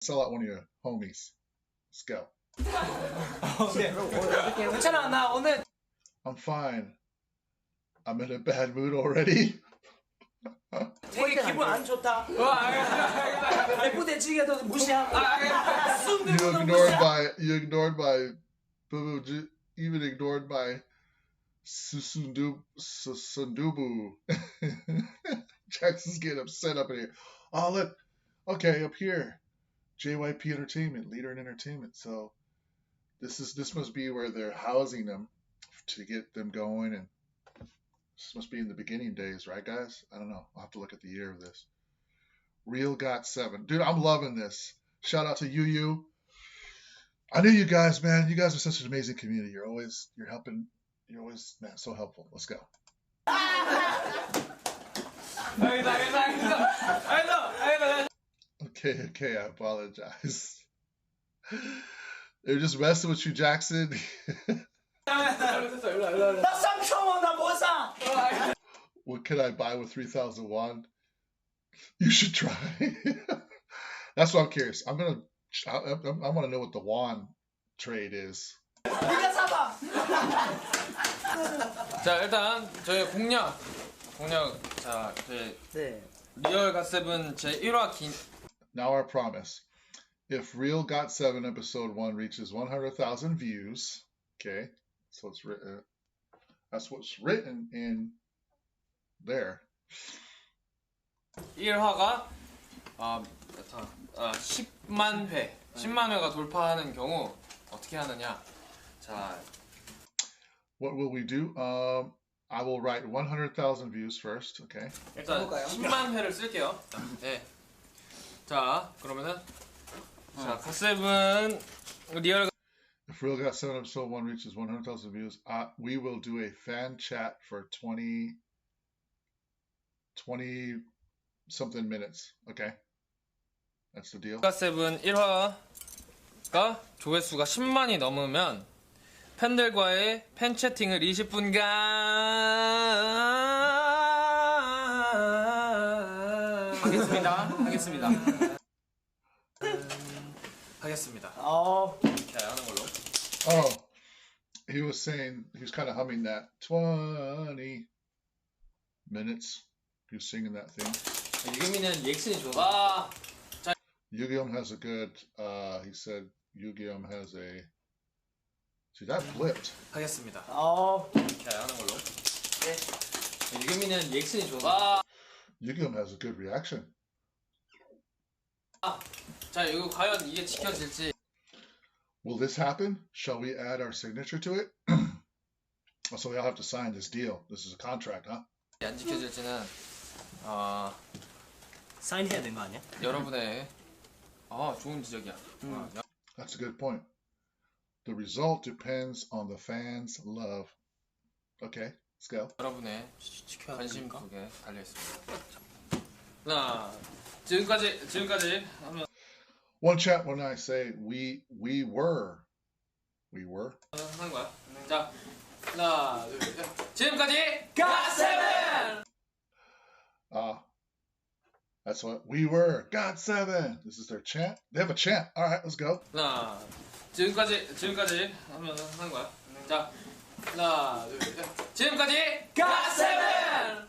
Sell out one of your homies. Let's go. 괜찮아 나 오늘. I'm fine. I'm in a bad mood already. 되게 기분 안 좋다. 부대찌개도 무시하고. You ignored my even ignored my Sundubu. Jackson's getting upset up in here. Oh look, okay, up here, JYP Entertainment, leader in entertainment. So this must be where they're housing them to get them going, and this must be in the beginning days, right, guys? I don't know. I'll have to look at the year of this. Real GOT7, dude, I'm loving this. Shout out to Yuyu. I knew you guys, man. You guys are such an amazing community. You're always man, so helpful. Let's go. Okay, I apologize. They're just messing with you, Jackson. What can I buy with 3,000 won? You should try. That's what I'm curious. I want to know what the won trade is. 자, 일단 저희 공략 자, 저희 리얼 갓7 제 1화 Now our promise. If Real GOT7 episode 1 reaches 100,000 views, okay, so it's written. That's what's written in there. 1화가 10만 회가 돌파하는 경우 어떻게 하느냐? 자, what will we do? I will write 100,000 views first, okay? 일단 10만 회를 쓸게요. 네. 자, 그러면은 자, 갓7 리얼 If Real GOT7 episode 1 reaches 100,000 views, we will do a fan chat for 20 something minutes, okay? That's the deal. 갓7 1화가 조회수가 10만이 넘으면 팬들과의 팬 채팅을 20분간 하겠습니다. 자, 하는 걸로. Oh, he was saying, he was kind of humming that 20 minutes. He was singing that thing. 유경민은 리액션이 좋아. 자, Yu-Gi-Oh has a good, he said Yu-Gi-Oh has a, see that flipped. 하겠습니다. 자, 하는 걸로. 네. 유경민은 리액션이 좋아. Yu-Gi-Oh has a good reaction. 자, 이거 과연 이게 지켜질지. Will this happen? Shall we add our signature to it? So we all have to sign this deal. This is a contract, huh? 안 지켜질지는 사인해야 되는 거 아니야? 여러분의 좋은 지적이야. That's a good point. The result depends on the fans' love. Okay, let's go. 여러분의 관심 속에 달려 있습니다. 자, 지금까지 하면 One chat when I say we were. 하는 거야. 자, 하나, 둘, 셋. 지금까지 갓7. That's what we were. GOT7. This is their chant. They have a chant. All right, let's go. 하나, 지금까지 하면 하는 거야. 자, 하나, 둘, 셋. 지금까지 갓7.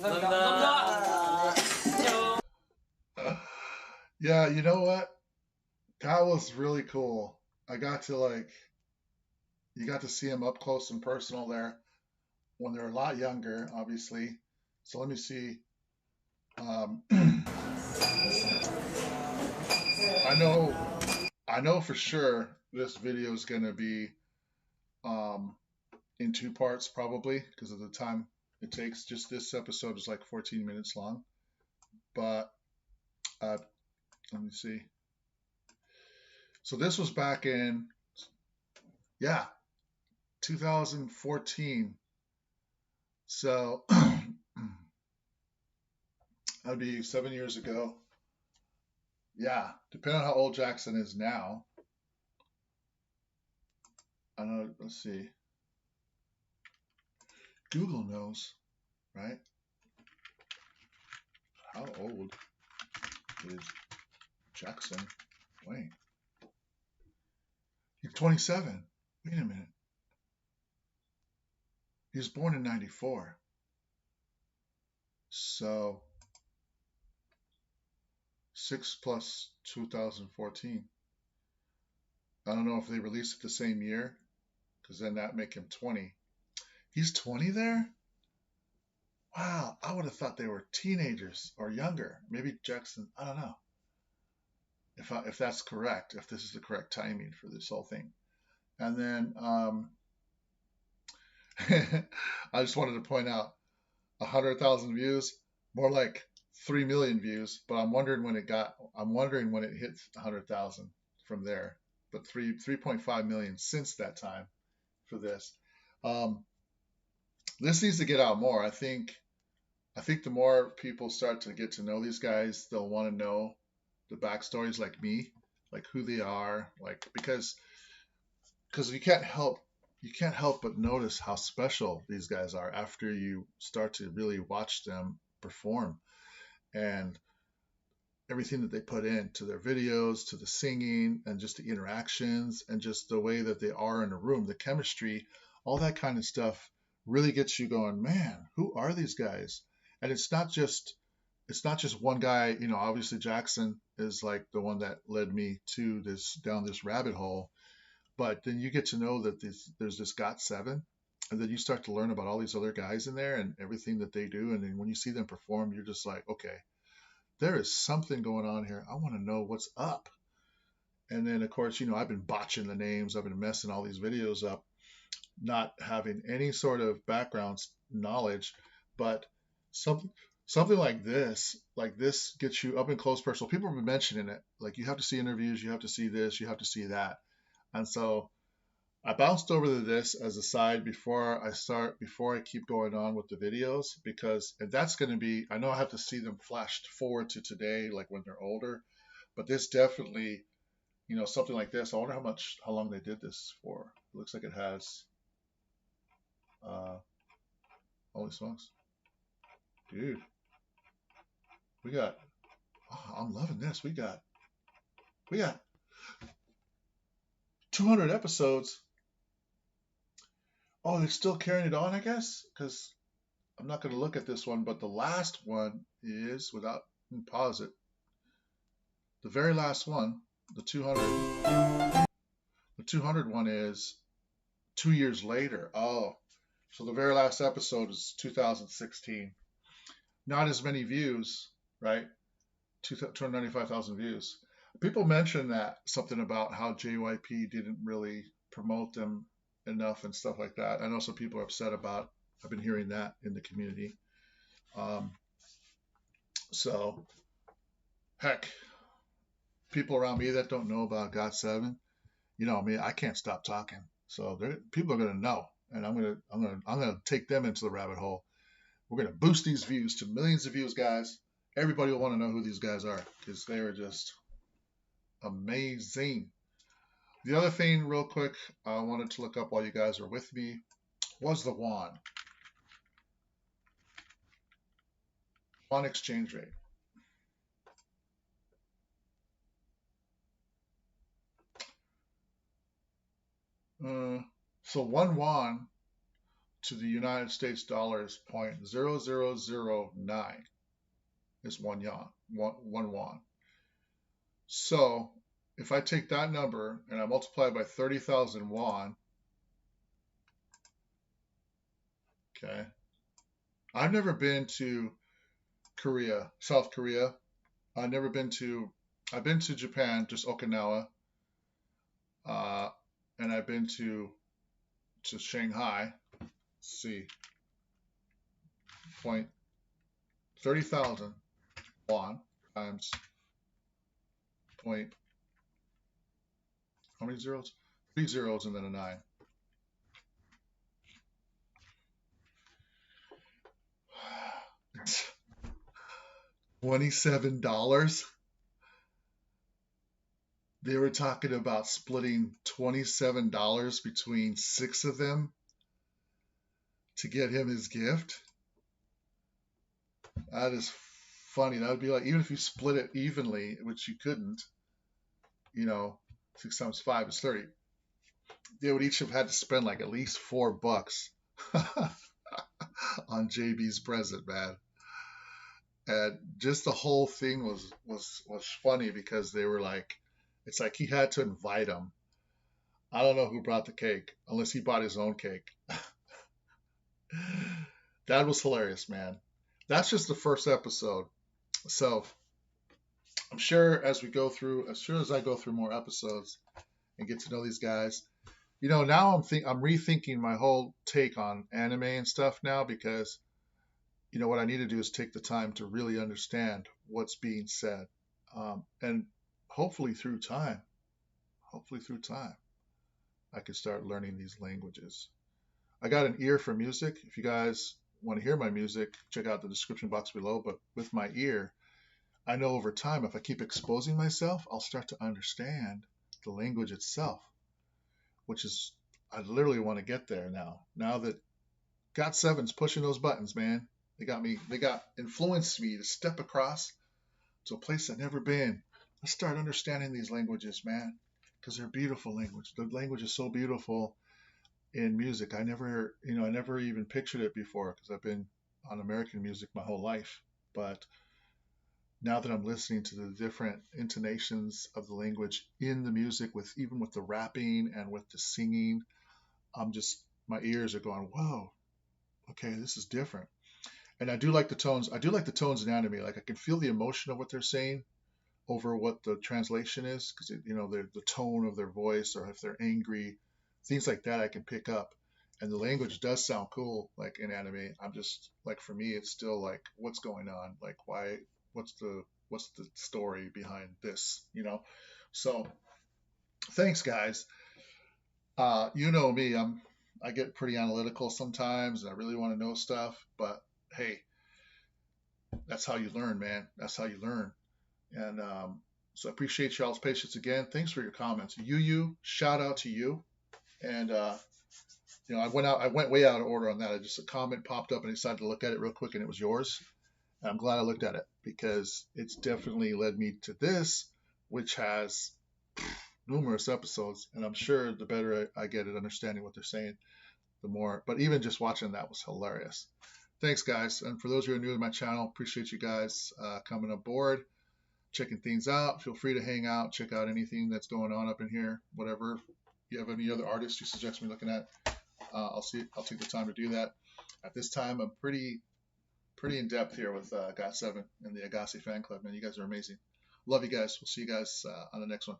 감사합니다. Yeah, you know what? That was really cool. I got to you got to see them up close and personal there when they're a lot younger, obviously. So let me see. I know for sure this video is going to be in 2 parts probably because of the time it takes. Just this episode is like 14 minutes long. But let me see. So this was back in 2014. So that'd be 7 years ago. Yeah, depending on how old Jackson is now. I know, let's see. Google knows, right? How old is Jackson? Wait. He's 27. Wait a minute. He was born in 94. So 6 plus 2014. I don't know if they released it the same year, because then that make him 20. He's 20 there? Wow, I would have thought they were teenagers or younger. Maybe Jackson, I don't know. If that's correct, if this is the correct timing for this whole thing. And then I just wanted to point out 100,000 views, more like 3 million views, but I'm wondering when it hits 100,000 from there. But 3.5 million since that time for this. This needs to get out more. I think the more people start to get to know these guys, they'll want to know the backstories, like me, like who they are, like because you can't help but notice how special these guys are after you start to really watch them perform, and everything that they put into their videos, to the singing, and just the interactions, and just the way that they are in a room, the chemistry, all that kind of stuff really gets you going, man, who are these guys? And it's not just one guy. Obviously Jackson is like the one that led me to down this rabbit hole, but then you get to know that there's this GOT7, and then you start to learn about all these other guys in there and everything that they do, and then when you see them perform, you're just like, okay, there is something going on here. I want to know what's up. And then of course, I've been botching the names, I've been messing all these videos up, not having any sort of background knowledge, but something like this gets you up and close personal. People have been mentioning it, like you have to see interviews, you have to see this, you have to see that. And so I bounced over to this as a side before I keep going on with the videos, because that's going to be, I know I have to see them flashed forward to today, like when they're older, but this definitely, something like this, I wonder how long they did this for. It looks like it has, holy smokes, dude, I'm loving this. We got 200 episodes. Oh, they're still carrying it on, I guess, because I'm not going to look at this one, but the last one is, without pause it, the very last one, the 200 one is 2 years later. Oh, so the very last episode is 2016. Not as many views, right? 295,000 views. People mention that, something about how JYP didn't really promote them enough and stuff like that. I know some people are upset about, I've been hearing that in the community. So, heck, people around me that don't know about GOT7, I can't stop talking. So people are going to know, and I'm going to take them into the rabbit hole. We're going to boost these views to millions of views, guys. Everybody will want to know who these guys are, because they are just amazing. The other thing, real quick, I wanted to look up while you guys are with me, was the won. Won exchange rate. So 1 won to the United States dollar is 0.0009 is 1 won. So if I take that number and I multiply it by 30,000 won, okay, I've never been to South Korea. I've been to Japan, just Okinawa, and I've been to Shanghai. Let's see, 30,000 won times point, how many zeros? 3 zeros and then a 9. $27. They were talking about splitting $27 between 6 of them to get him his gift. That is funny. That would be like, even if you split it evenly, which you couldn't, you know, 6 times 5 is 30. They would each have had to spend like at least $4 on JB's present, man. And just the whole thing was funny because they were like, it's like he had to invite them. I don't know who brought the cake, unless he bought his own cake. That was hilarious, man. That's just the first episode. So I'm sure as I go through more episodes and get to know these guys, you know, now I'm rethinking my whole take on anime and stuff now, because you know what I need to do is take the time to really understand what's being said, and hopefully through time, I can start learning these languages. I got an ear for music. If you guys want to hear my music, check out the description box below. But with my ear, I know over time, if I keep exposing myself, I'll start to understand the language itself, which is, I literally want to get there now. Now that GOT7's pushing those buttons, man. They got influenced me to step across to a place I've never been. Let's start understanding these languages, man, because they're beautiful language. The language is so beautiful in music. I never even pictured it before because I've been on American music my whole life. But now that I'm listening to the different intonations of the language in the music, even with the rapping and with the singing, my ears are going, whoa, okay, this is different. And I do like the tones. I do like the tones in anime. Like I can feel the emotion of what they're saying over what the translation is, because you know the tone of their voice, or if they're angry, things like that I can pick up. And the language does sound cool, like in anime. I'm just like, for me, it's still like, what's going on? Like, why? What's the story behind this? You know. So, thanks, guys. You know me. I get pretty analytical sometimes, and I really want to know stuff. But hey, that's how you learn, man. That's how you learn. And so I appreciate y'all's patience again. Thanks for your comments. Yuyu, shout out to you. And you know, I went way out of order on that. A comment popped up and I decided to look at it real quick, and it was yours. And I'm glad I looked at it, because it's definitely led me to this, which has numerous episodes. And I'm sure the better I get at understanding what they're saying, the more. But even just watching that was hilarious. Thanks, guys. And for those who are new to my channel, appreciate you guys coming aboard, checking things out. Feel free to hang out, check out anything that's going on up in here. Whatever you have, any other artists you suggest me looking at, I'll take the time to do that. At this time, I'm pretty in depth here with GOT7 and the Agassi fan club, man. You guys are amazing. Love you guys. We'll see you guys on the next one.